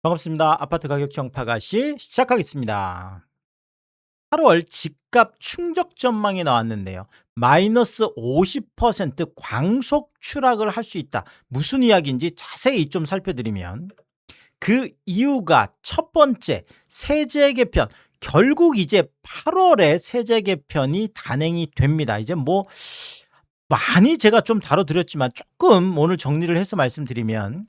반갑습니다. 아파트 가격 정파가시 시작하겠습니다. 8월 집값 충격 전망이 나왔는데요. 마이너스 50% 광속 추락을 할 수 있다. 무슨 이야기인지 자세히 좀 살펴드리면 그 이유가 첫 번째 세제 개편. 결국 이제 8월에 세제 개편이 단행이 됩니다. 이제 뭐 많이 제가 좀 다뤄드렸지만 조금 오늘 정리를 해서 말씀드리면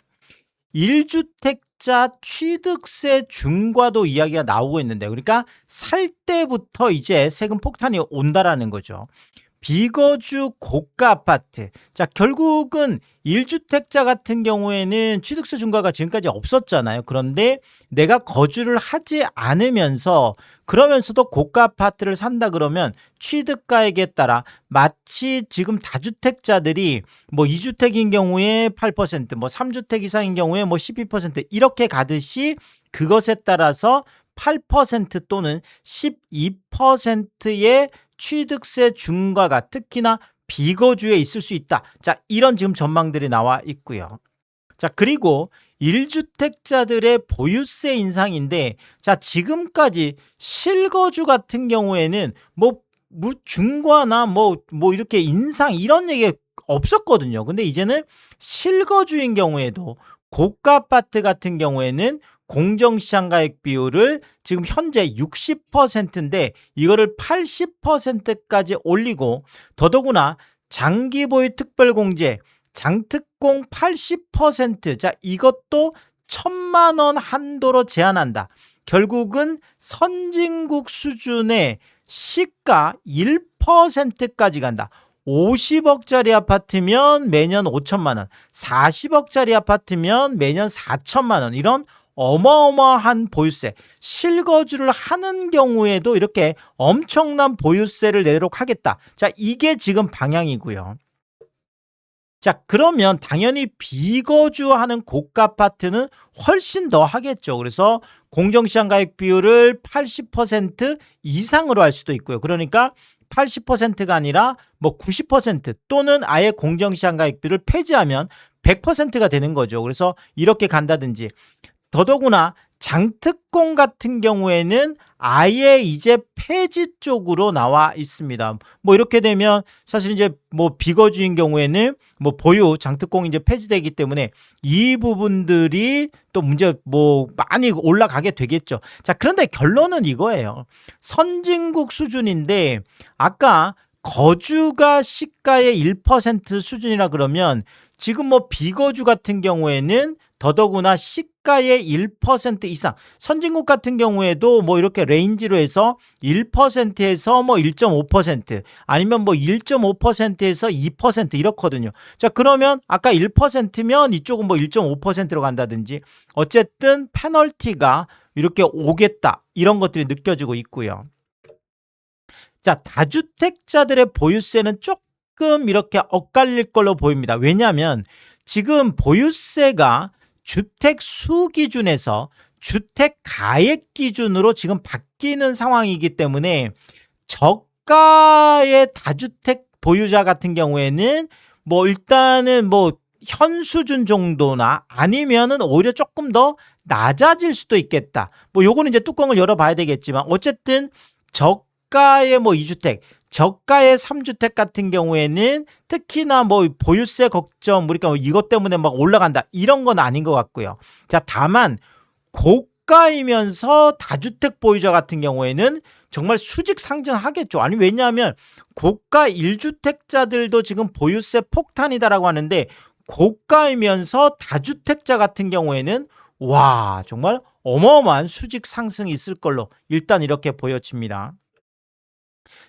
1주택자 취득세 중과도 이야기가 나오고 있는데, 그러니까 살 때부터 이제 세금 폭탄이 온다라는 거죠. 비거주 고가 아파트. 자, 결국은 1주택자 같은 경우에는 취득세 중과가 지금까지 없었잖아요. 그런데 내가 거주를 하지 않으면서 그러면서도 고가 아파트를 산다 그러면 취득가액에 따라 마치 지금 다주택자들이 뭐 2주택인 경우에 8%, 뭐 3주택 이상인 경우에 뭐 12% 이렇게 가듯이 그것에 따라서 8% 또는 12%의 취득세 중과가 특히나 비거주에 있을 수 있다. 자, 이런 지금 전망들이 나와 있고요. 자, 그리고 1주택자들의 보유세 인상인데, 자, 지금까지 실거주 같은 경우에는 뭐 중과나 뭐 이렇게 인상 이런 얘기 없었거든요. 근데 이제는 실거주인 경우에도 고가 아파트 같은 경우에는 공정시장 가액 비율을 지금 현재 60%인데 이거를 80%까지 올리고, 더더구나 장기 보유 특별공제 장특공 80%, 자, 이것도 1,000만 원 한도로 제한한다. 결국은 선진국 수준의 시가 1%까지 간다. 50억짜리 아파트면 매년 5천만 원, 40억짜리 아파트면 매년 4천만 원, 이런 어마어마한 보유세, 실거주를 하는 경우에도 이렇게 엄청난 보유세를 내도록 하겠다. 자, 이게 지금 방향이고요. 자, 그러면 당연히 비거주하는 고가 아파트는 훨씬 더 하겠죠. 그래서 공정시장 가액 비율을 80% 이상으로 할 수도 있고요. 그러니까 80%가 아니라 뭐 90% 또는 아예 공정시장 가액 비율을 폐지하면 100%가 되는 거죠. 그래서 이렇게 간다든지, 더더구나 장특공 같은 경우에는 아예 이제 폐지 쪽으로 나와 있습니다. 뭐 이렇게 되면 사실 이제 뭐 비거주인 경우에는 뭐 보유 장특공이 이제 폐지되기 때문에 이 부분들이 또 문제 뭐 많이 올라가게 되겠죠. 자, 그런데 결론은 이거예요. 선진국 수준인데 아까 거주가 시가의 1% 수준이라 그러면 지금 뭐 비거주 같은 경우에는 더더구나 시가의 1% 이상, 선진국 같은 경우에도 뭐 이렇게 레인지로 해서 1%에서 뭐 1.5% 아니면 뭐 1.5%에서 2% 이렇거든요. 자, 그러면 아까 1%면 이쪽은 뭐 1.5%로 간다든지 어쨌든 페널티가 이렇게 오겠다, 이런 것들이 느껴지고 있고요. 자, 다주택자들의 보유세는 조금 이렇게 엇갈릴 걸로 보입니다. 왜냐하면 지금 보유세가 주택 수 기준에서 주택 가액 기준으로 지금 바뀌는 상황이기 때문에 저가의 다주택 보유자 같은 경우에는 뭐 일단은 뭐 현 수준 정도나 아니면은 오히려 조금 더 낮아질 수도 있겠다. 뭐 요거는 이제 뚜껑을 열어봐야 되겠지만 어쨌든 저가의 뭐 2주택, 저가의 3주택 같은 경우에는 특히나 뭐 보유세 걱정, 그러니까 뭐 이것 때문에 막 올라간다, 이런 건 아닌 것 같고요. 자, 다만 고가이면서 다주택 보유자 같은 경우에는 정말 수직 상승하겠죠. 아니, 왜냐하면 고가 1주택자들도 지금 보유세 폭탄이다라고 하는데 고가이면서 다주택자 같은 경우에는 와, 정말 어마어마한 수직 상승이 있을 걸로 일단 이렇게 보여집니다.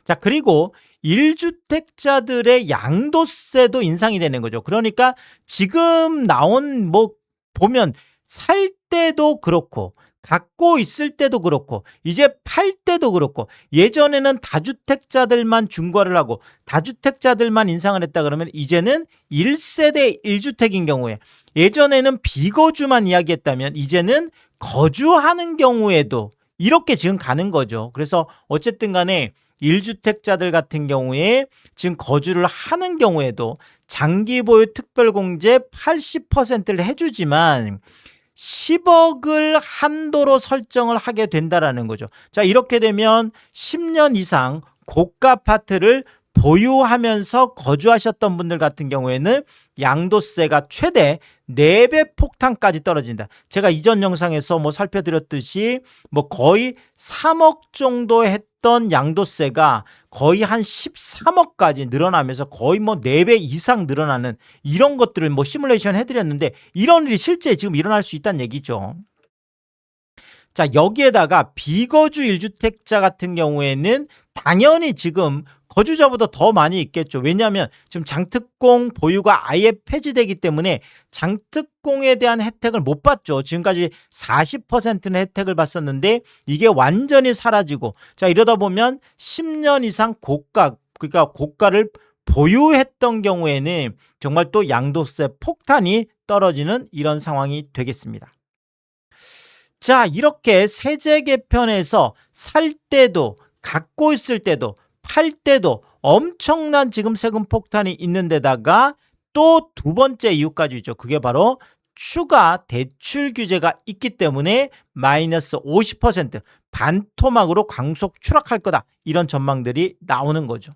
자, 그리고 1주택자들의 양도세도 인상이 되는 거죠. 그러니까 지금 나온 뭐 보면 살 때도 그렇고 갖고 있을 때도 그렇고 이제 팔 때도 그렇고, 예전에는 다주택자들만 중과를 하고 다주택자들만 인상을 했다 그러면 이제는 1세대 1주택인 경우에, 예전에는 비거주만 이야기했다면 이제는 거주하는 경우에도 이렇게 지금 가는 거죠. 그래서 어쨌든 간에 1주택자들 같은 경우에 지금 거주를 하는 경우에도 장기 보유 특별공제 80%를 해주지만 10억을 한도로 설정을 하게 된다라는 거죠. 자, 이렇게 되면 10년 이상 고가 아파트를 보유하면서 거주하셨던 분들 같은 경우에는 양도세가 최대 4배 폭탄까지 떨어진다. 제가 이전 영상에서 뭐 살펴드렸듯이 뭐 거의 3억 정도 했던 양도세가 거의 한 13억까지 늘어나면서 거의 뭐 4배 이상 늘어나는 이런 것들을 뭐 시뮬레이션 해드렸는데 이런 일이 실제 지금 일어날 수 있다는 얘기죠. 자, 여기에다가 비거주 1주택자 같은 경우에는 당연히 지금 거주자보다 더 많이 있겠죠. 왜냐하면 지금 장특공 보유가 아예 폐지되기 때문에 장특공에 대한 혜택을 못 받죠. 지금까지 40%는 혜택을 받았는데 이게 완전히 사라지고, 자, 이러다 보면 10년 이상 고가, 그러니까 고가를 보유했던 경우에는 정말 또 양도세 폭탄이 떨어지는 이런 상황이 되겠습니다. 자, 이렇게 세제 개편에서 살 때도 갖고 있을 때도 팔 때도 엄청난 지금 세금 폭탄이 있는 데다가 또 두 번째 이유까지 있죠. 그게 바로 추가 대출 규제가 있기 때문에 마이너스 50% 반토막으로 강속 추락할 거다. 이런 전망들이 나오는 거죠.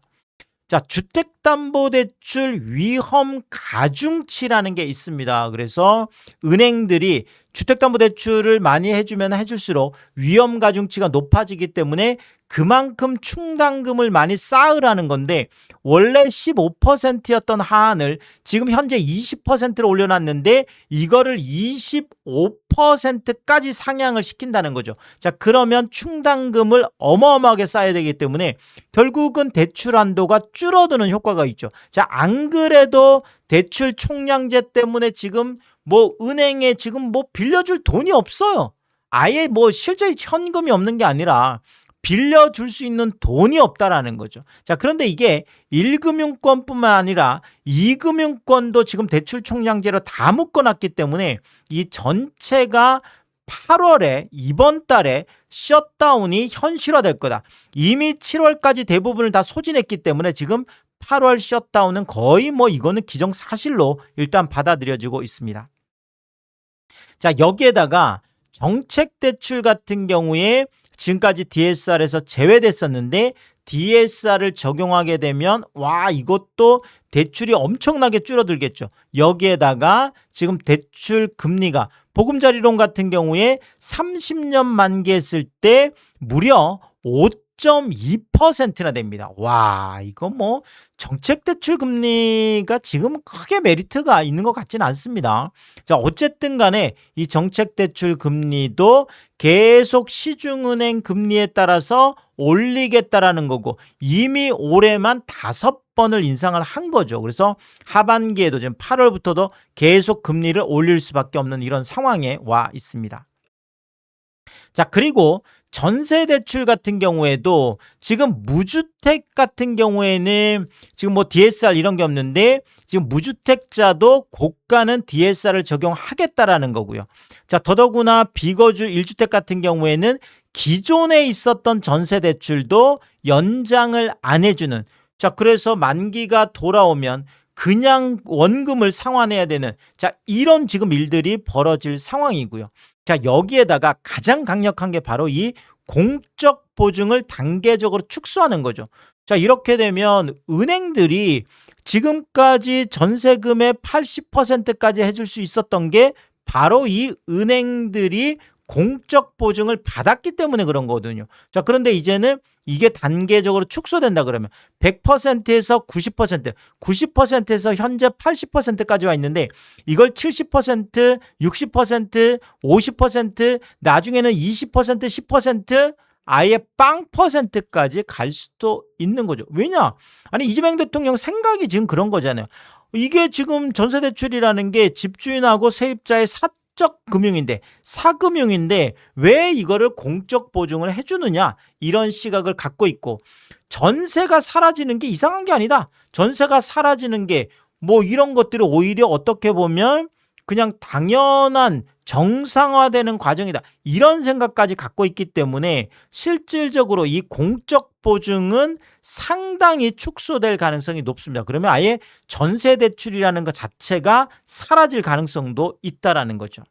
자, 주택담보대출 위험 가중치라는 게 있습니다. 그래서 은행들이 주택담보대출을 많이 해주면 해줄수록 위험 가중치가 높아지기 때문에 그만큼 충당금을 많이 쌓으라는 건데, 원래 15%였던 하한을 지금 현재 20%로 올려놨는데 이거를 25%까지 상향을 시킨다는 거죠. 자, 그러면 충당금을 어마어마하게 쌓아야 되기 때문에 결국은 대출 한도가 줄어드는 효과가 있죠. 자, 안 그래도 대출 총량제 때문에 지금 뭐 은행에 지금 뭐 빌려줄 돈이 없어요. 아예 뭐 실제 현금이 없는 게 아니라 빌려줄 수 있는 돈이 없다라는 거죠. 자, 그런데 이게 1금융권뿐만 아니라 2금융권도 지금 대출 총량제로 다 묶어놨기 때문에 이 전체가 8월에 이번 달에 셧다운이 현실화될 거다. 이미 7월까지 대부분을 다 소진했기 때문에 지금 8월 셧다운은 거의 뭐 이거는 기정사실로 일단 받아들여지고 있습니다. 자, 여기에다가 정책대출 같은 경우에 지금까지 DSR에서 제외됐었는데 DSR을 적용하게 되면 와, 이것도 대출이 엄청나게 줄어들겠죠. 여기에다가 지금 대출 금리가 보금자리론 같은 경우에 30년 만기했을 때 무려 5.2%나 됩니다. 와, 이거 뭐 정책 대출 금리가 지금 크게 메리트가 있는 것 같지는 않습니다. 자, 어쨌든 간에 이 정책 대출 금리도 계속 시중은행 금리에 따라서 올리겠다라는 거고 이미 올해만 5번을 인상을 한 거죠. 그래서 하반기에도 지금 8월부터도 계속 금리를 올릴 수밖에 없는 이런 상황에 와 있습니다. 자, 그리고 전세 대출 같은 경우에도 지금 무주택 같은 경우에는 지금 뭐 DSR 이런 게 없는데 지금 무주택자도 고가는 DSR을 적용하겠다라는 거고요. 자, 더더구나 비거주 1주택 같은 경우에는 기존에 있었던 전세 대출도 연장을 안 해주는, 자, 그래서 만기가 돌아오면 그냥 원금을 상환해야 되는, 자, 이런 지금 일들이 벌어질 상황이고요. 자, 여기에다가 가장 강력한 게 바로 이 공적 보증을 단계적으로 축소하는 거죠. 자, 이렇게 되면 은행들이 지금까지 전세금의 80%까지 해줄 수 있었던 게 바로 이 은행들이 공적 보증을 받았기 때문에 그런 거거든요. 자, 그런데 이제는 이게 단계적으로 축소된다 그러면 100%에서 90%, 90%에서 현재 80%까지 와 있는데 이걸 70%, 60%, 50%, 나중에는 20%, 10%, 아예 빵 퍼센트까지 갈 수도 있는 거죠. 왜냐? 아니, 이재명 대통령 생각이 지금 그런 거잖아요. 이게 지금 전세대출이라는 게 집주인하고 세입자의 사적 금융인데, 사금융인데 왜 이거를 공적 보증을 해주느냐, 이런 시각을 갖고 있고, 전세가 사라지는 게 이상한 게 아니다. 전세가 사라지는 게 뭐 이런 것들이 오히려 어떻게 보면 그냥 당연한 정상화되는 과정이다, 이런 생각까지 갖고 있기 때문에 실질적으로 이 공적 보증은 상당히 축소될 가능성이 높습니다. 그러면 아예 전세 대출이라는 것 자체가 사라질 가능성도 있다라는 거죠.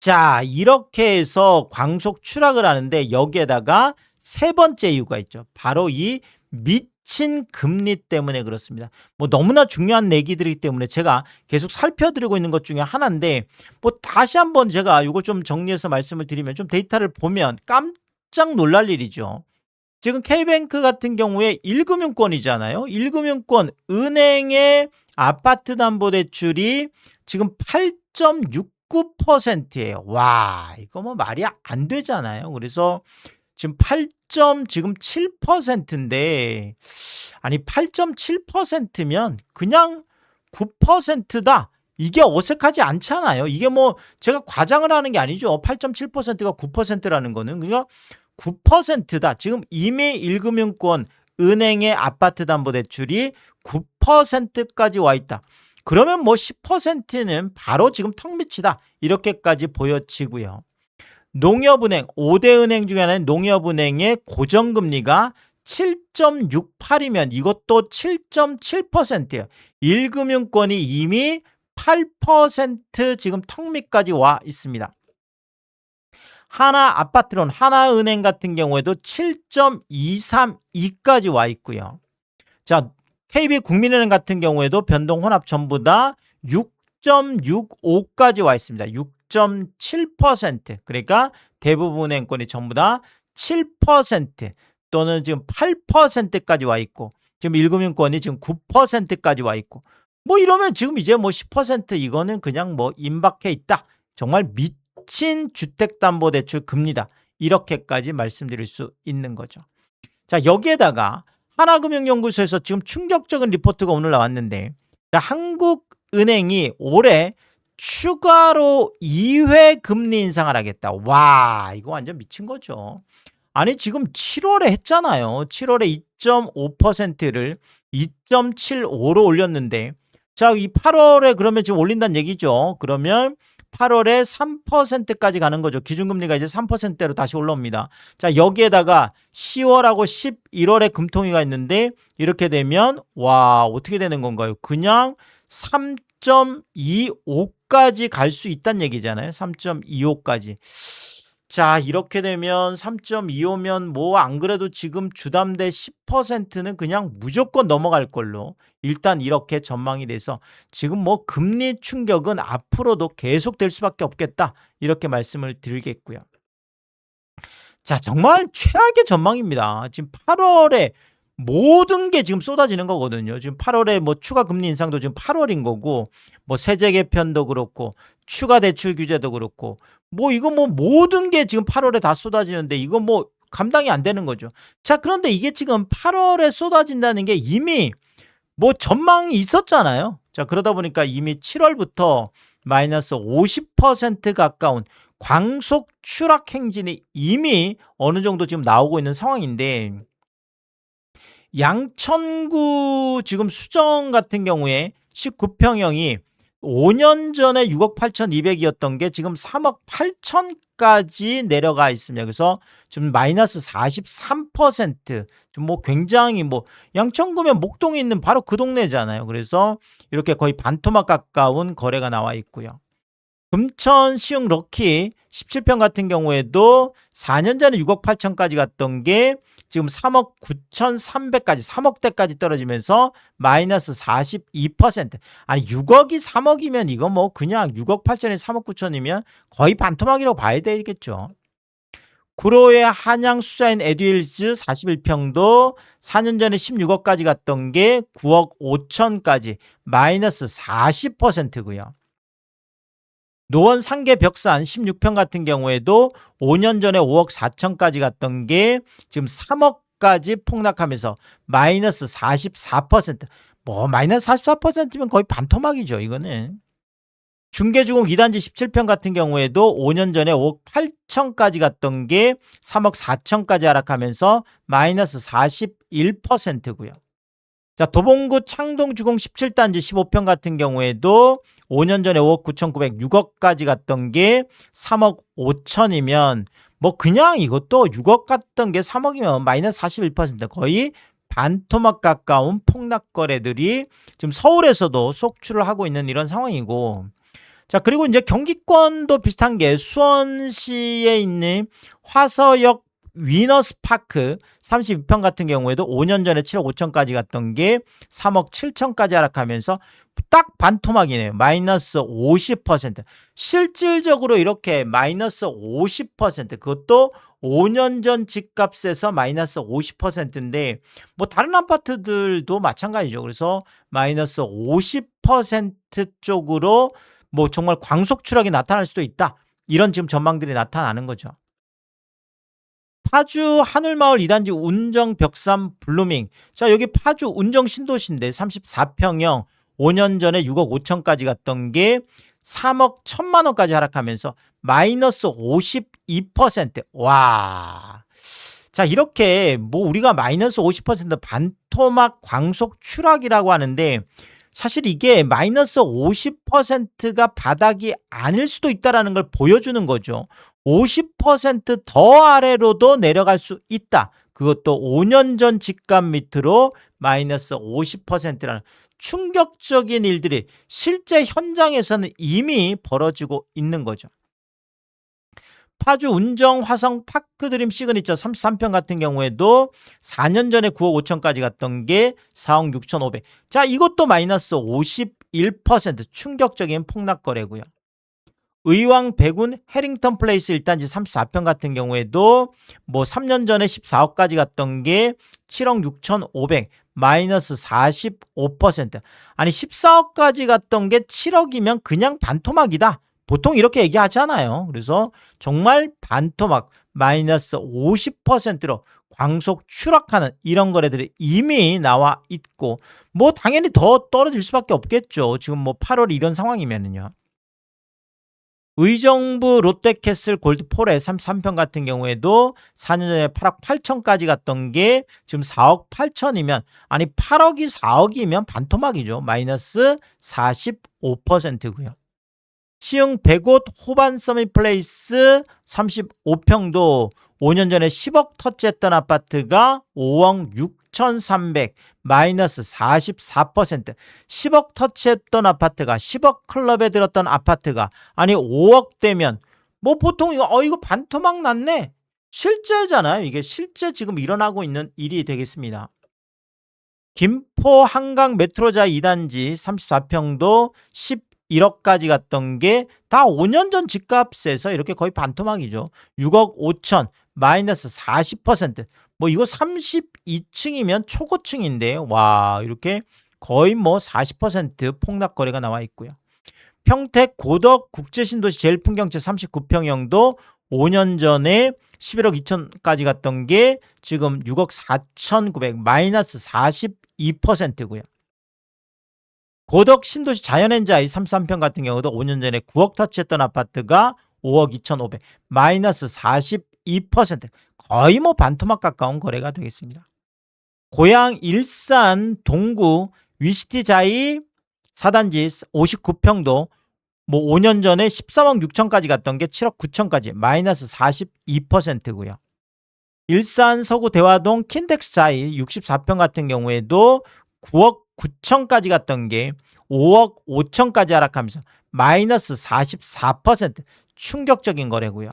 자, 이렇게 해서 광속 추락을 하는데 여기에다가 세 번째 이유가 있죠. 바로 이 미친 금리 때문에 그렇습니다. 뭐 너무나 중요한 내기들이기 때문에 제가 계속 살펴드리고 있는 것 중에 하나인데 뭐 다시 한번 제가 이걸 좀 정리해서 말씀을 드리면 좀 데이터를 보면 깜짝 놀랄 일이죠. 지금 K뱅크 같은 경우에 1금융권이잖아요. 1금융권 은행의 아파트담보대출이 지금 8.69%예요. 와, 이거 뭐 말이 안 되잖아요. 그래서 지금 8.7%인데 아니 8.7%면 그냥 9%다. 이게 어색하지 않잖아요. 이게 뭐 제가 과장을 하는 게 아니죠. 8.7%가 9%라는 거는 그냥 9%다. 지금 이미 1금융권 은행의 아파트담보대출이 9%까지 와 있다. 그러면 뭐 10%는 바로 지금 턱 밑이다. 이렇게까지 보여지고요. 농협은행 5대 은행 중에 하나인 농협은행의 고정금리가 7.68이면 이것도 7.7%예요. 1금융권이 이미 8% 지금 턱 밑까지 와 있습니다. 하나아파트론 하나은행 같은 경우에도 7.232까지 와 있고요. 자, KB국민은행 같은 경우에도 변동 혼합 전부 다 6.65까지 와 있습니다. 6.7%. 그러니까 대부분 은행권이 전부 다 7% 또는 지금 8%까지 와 있고 지금 1금융권이 지금 9%까지 와 있고 뭐 이러면 지금 이제 뭐 10% 이거는 그냥 뭐 임박해 있다. 정말 미친 주택담보대출 금리다. 이렇게까지 말씀드릴 수 있는 거죠. 자, 여기에다가 하나금융연구소에서 지금 충격적인 리포트가 오늘 나왔는데 한국은행이 올해 추가로 2회 금리 인상을 하겠다. 와, 이거 완전 미친 거죠. 아니 지금 7월에 했잖아요. 7월에 2.5%를 2.75로 올렸는데 자, 이 8월에 그러면 지금 올린다는 얘기죠. 그러면 8월에 3%까지 가는 거죠. 기준금리가 이제 3%대로 다시 올라옵니다. 자, 여기에다가 10월하고 11월에 금통위가 있는데 이렇게 되면 와, 어떻게 되는 건가요? 그냥 3.25까지 갈 수 있다는 얘기잖아요. 3.25까지. 자, 이렇게 되면 3.25면 뭐 안 그래도 지금 주담대 10%는 그냥 무조건 넘어갈 걸로 일단 이렇게 전망이 돼서 지금 뭐 금리 충격은 앞으로도 계속될 수밖에 없겠다. 이렇게 말씀을 드리겠고요. 자, 정말 최악의 전망입니다. 지금 8월에 모든 게 지금 쏟아지는 거거든요. 지금 8월에 뭐 추가 금리 인상도 지금 8월인 거고 뭐 세제 개편도 그렇고 추가 대출 규제도 그렇고 뭐 이거 뭐 모든 게 지금 8월에 다 쏟아지는데 이거 뭐 감당이 안 되는 거죠. 자, 그런데 이게 지금 8월에 쏟아진다는 게 이미 뭐 전망이 있었잖아요. 자, 그러다 보니까 이미 7월부터 마이너스 50% 가까운 광속 추락 행진이 이미 어느 정도 지금 나오고 있는 상황인데 양천구 지금 수정 같은 경우에 19평형이 5년 전에 6억 8,200이었던 게 지금 3억 8천까지 내려가 있습니다. 그래서 지금 마이너스 43%. 좀 뭐 굉장히 뭐 양천구면 목동에 있는 바로 그 동네잖아요. 그래서 이렇게 거의 반토막 가까운 거래가 나와 있고요. 금천 시흥 럭키 17평 같은 경우에도 4년 전에 6억 8천까지 갔던 게 지금 3억 9,300까지 3억대까지 떨어지면서 마이너스 42%. 아니 6억이 3억이면 이거 뭐 그냥 6억 8천에 3억 9천이면 거의 반토막이라고 봐야 되겠죠. 구로의 한양 수자인 에듀힐즈 41평도 4년 전에 16억까지 갔던 게 9억 5천까지 마이너스 40%고요. 노원 상계 벽산 16평 같은 경우에도 5년 전에 5억 4천까지 갔던 게 지금 3억까지 폭락하면서 마이너스 44%. 뭐 마이너스 44%면 거의 반토막이죠. 이거는. 중계주공 2단지 17평 같은 경우에도 5년 전에 5억 8천까지 갔던 게 3억 4천까지 하락하면서 마이너스 41%고요. 자, 도봉구 창동 주공 17단지 15평 같은 경우에도 5년 전에 5억 9,900, 6억까지 갔던 게 3억 5천이면 뭐 그냥 이것도 6억 갔던 게 3억이면 마이너스 41% 거의 반토막 가까운 폭락 거래들이 지금 서울에서도 속출을 하고 있는 이런 상황이고 자, 그리고 이제 경기권도 비슷한 게 수원시에 있는 화서역 위너스파크 32평 같은 경우에도 5년 전에 7억 5천까지 갔던 게 3억 7천까지 하락하면서 딱 반토막이네요. 마이너스 50%. 실질적으로 이렇게 마이너스 50%, 그것도 5년 전 집값에서 마이너스 50%인데 뭐 다른 아파트들도 마찬가지죠. 그래서 마이너스 50% 쪽으로 뭐 정말 광속 추락이 나타날 수도 있다. 이런 지금 전망들이 나타나는 거죠. 파주 하늘마을 2단지 운정 벽산 블루밍. 자, 여기 파주 운정 신도시인데 34평형 5년 전에 6억 5천까지 갔던 게 3억 1천만 원까지 하락하면서 마이너스 52%. 와. 자, 이렇게 뭐 우리가 마이너스 50% 반토막 광속 추락이라고 하는데 사실 이게 마이너스 50%가 바닥이 아닐 수도 있다는 걸 보여주는 거죠. 50%더 아래로도 내려갈 수 있다. 그것도 5년 전 집값 밑으로 마이너스 50%라는 충격적인 일들이 실제 현장에서는 이미 벌어지고 있는 거죠. 파주 운정 화성 파크드림 시그니처 33평 같은 경우에도 4년 전에 9억 5천까지 갔던 게 4억 6천5백. 자, 이것도 마이너스 51% 충격적인 폭락 거래고요. 의왕 백운 해링턴 플레이스 1단지 34평 같은 경우에도 뭐 3년 전에 14억까지 갔던 게 7억 6천5백, 마이너스 45%. 아니 14억까지 갔던 게 7억이면 그냥 반토막이다. 보통 이렇게 얘기하잖아요. 그래서 정말 반토막 마이너스 50%로 광속 추락하는 이런 거래들이 이미 나와 있고 뭐 당연히 더 떨어질 수밖에 없겠죠. 지금 뭐 8월 이런 상황이면은요. 의정부 롯데캐슬 골드폴에 33평 같은 경우에도 4년 전에 8억 8천까지 갔던 게 지금 4억 8천이면 아니 8억이 4억이면 반토막이죠. 마이너스 45%고요. 시흥 백옷 호반 서밋 플레이스 35평도 5년 전에 10억 터치했던 아파트가 5억 6,300 마이너스 44%. 10억 터치했던 아파트가 10억 클럽에 들었던 아파트가 아니 5억 되면 뭐 보통 이거 반토막 났네. 실제잖아요. 이게 실제 지금 일어나고 있는 일이 되겠습니다. 김포 한강 메트로자 2단지 34평도 11억까지 갔던 게 다 5년 전 집값에서 이렇게 거의 반토막이죠. 6억 5천 마이너스 40%. 뭐 이거 32층이면 초고층인데 와 이렇게 거의 뭐 40% 폭락 거래가 나와 있고요. 평택 고덕 국제신도시 제일풍경채 39평형도 5년 전에 11억 2천까지 갔던 게 지금 6억 4,900 마이너스 42%고요. 고덕 신도시 자연엔자이 33평 같은 경우도 5년 전에 9억 터치했던 아파트가 5억 2,500 마이너스 42% 거의 뭐 반토막 가까운 거래가 되겠습니다. 고양 일산 동구 위시티자이 4단지 59평도 뭐 5년 전에 13억 6천까지 갔던 게 7억 9천까지 마이너스 42%고요. 일산 서구 대화동 킨텍스자이 64평 같은 경우에도 9억 9천까지 갔던 게 5억 5천까지 하락하면서 마이너스 44% 충격적인 거래고요.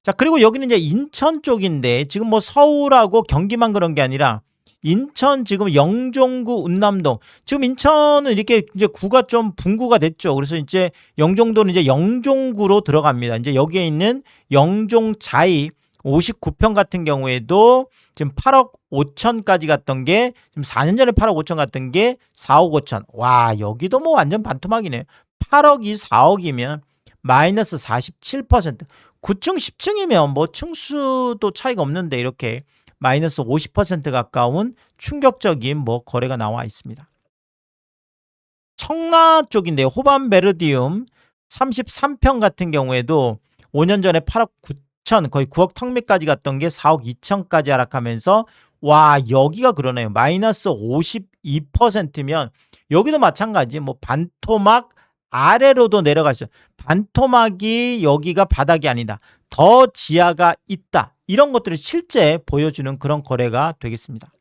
자, 그리고 여기는 이제 인천 쪽인데 지금 뭐 서울하고 경기만 그런 게 아니라 인천 지금 영종구 운남동 지금 인천은 이렇게 이제 구가 좀 분구가 됐죠. 그래서 이제 영종도는 이제 영종구로 들어갑니다. 이제 여기에 있는 영종자이 59평 같은 경우에도 지금 8억 5천까지 갔던 게 지금 4년 전에 8억 5천 갔던 게 4억 5천. 와, 여기도 뭐 완전 반토막이네요. 8억이 4억이면 마이너스 47%. 9층 10층이면 뭐 층수도 차이가 없는데 이렇게 마이너스 50% 가까운 충격적인 뭐 거래가 나와 있습니다. 청라 쪽인데요. 호반베르디움 33평 같은 경우에도 5년 전에 8억 9천 거의 9억 턱밑까지 갔던 게 4억 2천까지 하락하면서 와 여기가 그러네요. 마이너스 52%면 여기도 마찬가지 뭐 반토막 아래로도 내려갈 수 반토막이 여기가 바닥이 아니다. 더 지하가 있다. 이런 것들을 실제 보여주는 그런 거래가 되겠습니다.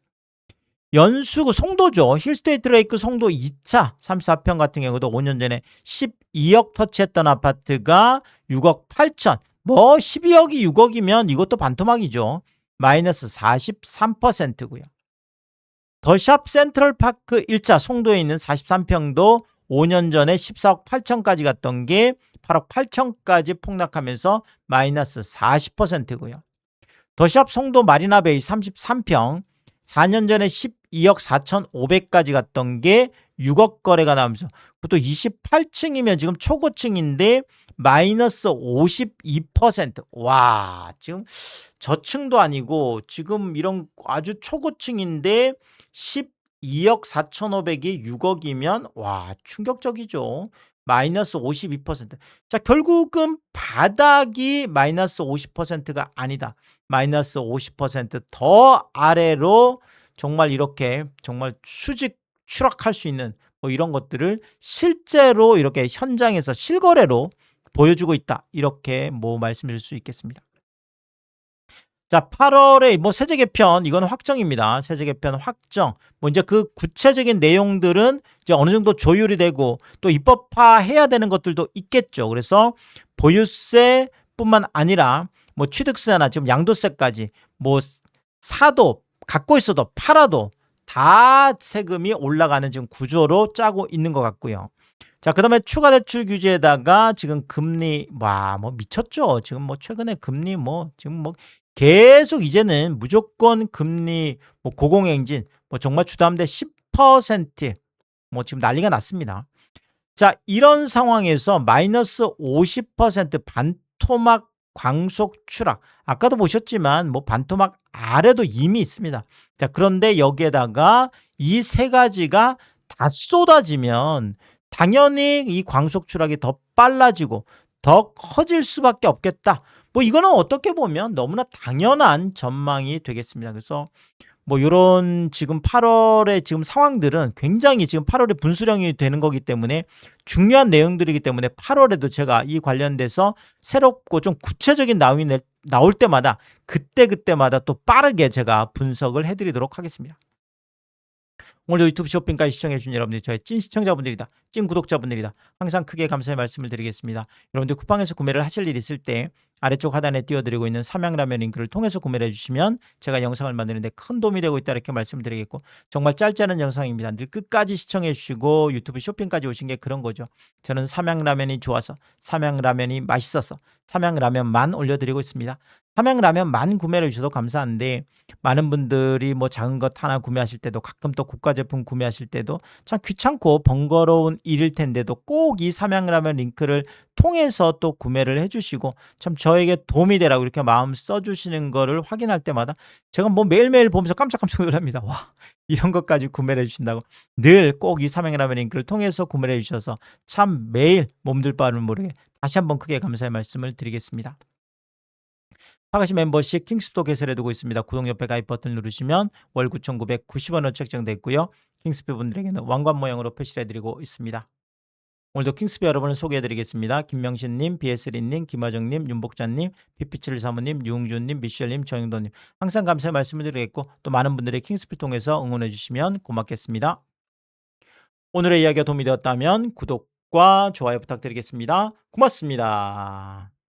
연수구 송도죠. 힐스테이트 레이크 송도 2차 34평 같은 경우도 5년 전에 12억 터치했던 아파트가 6억 8천. 뭐 12억이 6억이면 이것도 반토막이죠. 마이너스 43%고요. 더샵 센트럴파크 1차 송도에 있는 43평도 5년 전에 14억 8천까지 갔던 게 8억 8천까지 폭락하면서 마이너스 40%고요. 더샵 송도 마리나베이 33평 4년 전에 12억 4,500까지 갔던 게 6억 거래가 나오면서 그것도 28층이면 지금 초고층인데 마이너스 52%. 와, 지금 저층도 아니고 지금 이런 아주 초고층인데 12억 4,500이 6억이면 와, 충격적이죠. 마이너스 52%. 자, 결국은 바닥이 마이너스 50%가 아니다. 마이너스 50% 더 아래로 정말 이렇게 정말 수직 추락할 수 있는 뭐 이런 것들을 실제로 이렇게 현장에서 실거래로 보여주고 있다. 이렇게 뭐 말씀드릴 수 있겠습니다. 자, 8월에 뭐 세제 개편 이건 확정입니다. 세제 개편 확정. 뭐 이제 그 구체적인 내용들은 이제 어느 정도 조율이 되고 또 입법화해야 되는 것들도 있겠죠. 그래서 보유세뿐만 아니라 뭐 취득세나 지금 양도세까지 뭐 사도 갖고 있어도 팔아도 다 세금이 올라가는 지금 구조로 짜고 있는 것 같고요. 자, 그다음에 추가 대출 규제에다가 지금 금리 뭐 미쳤죠. 지금 뭐 최근에 금리 뭐 지금 뭐 계속 이제는 무조건 금리 뭐 고공행진 뭐 정말 주담대 10%뭐 지금 난리가 났습니다. 자, 이런 상황에서 마이너스 50% 반토막 광속 추락. 아까도 보셨지만 뭐 반토막 아래도 이미 있습니다. 자, 그런데 여기에다가 이 세 가지가 다 쏟아지면 당연히 이 광속 추락이 더 빨라지고 더 커질 수밖에 없겠다. 뭐 이거는 어떻게 보면 너무나 당연한 전망이 되겠습니다. 그래서 뭐 요런 지금 8월의 지금 상황들은 굉장히 지금 8월에 분수령이 되는 거기 때문에 중요한 내용들이기 때문에 8월에도 제가 이 관련돼서 새롭고 좀 구체적인 내용이 나올 때마다 그때마다 또 빠르게 제가 분석을 해드리도록 하겠습니다. 오늘도 유튜브 쇼핑까지 시청해주신 여러분들이 저의 찐 시청자분들이다. 찐 구독자분들이다. 항상 크게 감사의 말씀을 드리겠습니다. 여러분들 쿠팡에서 구매를 하실 일 있을 때 아래쪽 하단에 띄워드리고 있는 삼양라면 링크를 통해서 구매를 해주시면 제가 영상을 만드는데 큰 도움이 되고 있다 이렇게 말씀을 드리겠고 정말 짧지 않은 영상입니다. 늘 끝까지 시청해주시고 유튜브 쇼핑까지 오신 게 그런 거죠. 저는 삼양라면이 좋아서 삼양라면이 맛있어서 삼양라면만 올려드리고 있습니다. 삼양라면만 구매를 해주셔도 감사한데 많은 분들이 뭐 작은 것 하나 구매하실 때도 가끔 또 고가 제품 구매하실 때도 참 귀찮고 번거로운 일일 텐데도 꼭 이 삼양라면 링크를 통해서 또 구매를 해주시고 참 저에게 도움이 되라고 이렇게 마음 써주시는 거를 확인할 때마다 제가 뭐 매일매일 보면서 깜짝깜짝 놀랍니다. 와, 이런 것까지 구매를 해주신다고. 늘 꼭 이 삼양라면 링크를 통해서 구매를 해주셔서 참 매일 몸둘 바를 모르게 다시 한번 크게 감사의 말씀을 드리겠습니다. 파가시 멤버십 킹스도 개설해 두고 있습니다. 구독 옆에 가입 버튼 누르시면 월 9,990원으로 책정돼 있고요. 킹스피 분들에게는 왕관 모양으로 표시를 해드리고 있습니다. 오늘도 킹스피 여러분을 소개해드리겠습니다. 김명신님, BS리님, 김화정님, 윤복자님, 피피칠 사모님, 유흥준님, 미셸님, 정영도님 항상 감사의 말씀을 드리겠고 또 많은 분들이 킹스피 통해서 응원해 주시면 고맙겠습니다. 오늘의 이야기가 도움이 되었다면 구독과 좋아요 부탁드리겠습니다. 고맙습니다.